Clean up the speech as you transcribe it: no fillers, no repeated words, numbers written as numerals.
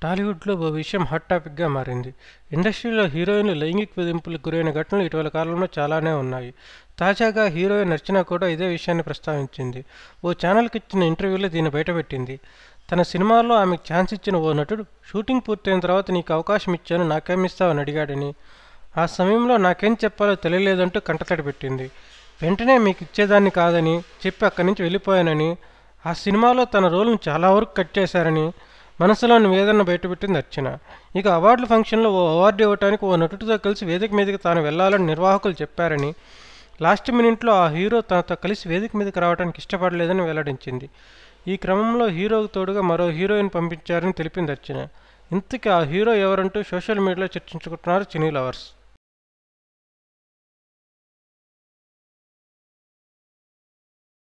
టాలీవుడ్లో ఓ విషయం హాట్ టాపిక్గా మారింది. ఇండస్ట్రీలో హీరోయిన్లు లైంగిక వేధింపులకు గురైన ఘటనలు ఇటీవల కాలంలో చాలానే ఉన్నాయి. తాజాగా హీరోయిన్ అర్చన కూడా ఇదే విషయాన్ని ప్రస్తావించింది. ఓ ఛానల్కి ఇచ్చిన ఇంటర్వ్యూలో దీన్ని బయటపెట్టింది. తన సినిమాలో ఆమెకు ఛాన్స్ ఇచ్చిన ఓ నటుడు షూటింగ్ పూర్తయిన తర్వాత నీకు అవకాశం ఇచ్చాను, నాకేమిస్తావని అడిగాడని, ఆ సమయంలో నాకేం చెప్పాలో తెలియలేదంటూ కంటతడి పెట్టింది. వెంటనే మీకు ఇచ్చేదాన్ని కాదని చెప్పి అక్కడి నుంచి వెళ్ళిపోయానని, ఆ సినిమాలో తన రోల్ను చాలా వరకు కట్ చేశారని మనసులోని వేదన బయటపెట్టింది అర్చన. ఇక అవార్డుల ఫంక్షన్లో ఓ అవార్డు ఇవ్వడానికి ఓ నటుడితో కలిసి వేదిక మీదకి తాను వెళ్లాలని నిర్వాహకులు చెప్పారని, లాస్ట్ మినిట్లో ఆ హీరో తనతో కలిసి వేదిక మీదకి రావడానికి ఇష్టపడలేదని వెల్లడించింది. ఈ క్రమంలో హీరోకు తోడుగా మరో హీరోయిన్ పంపించారని తెలిపింది అర్చన. ఇంతకీ ఆ హీరో ఎవరంటూ సోషల్ మీడియాలో చర్చించుకుంటున్నారు సినీ లవర్స్.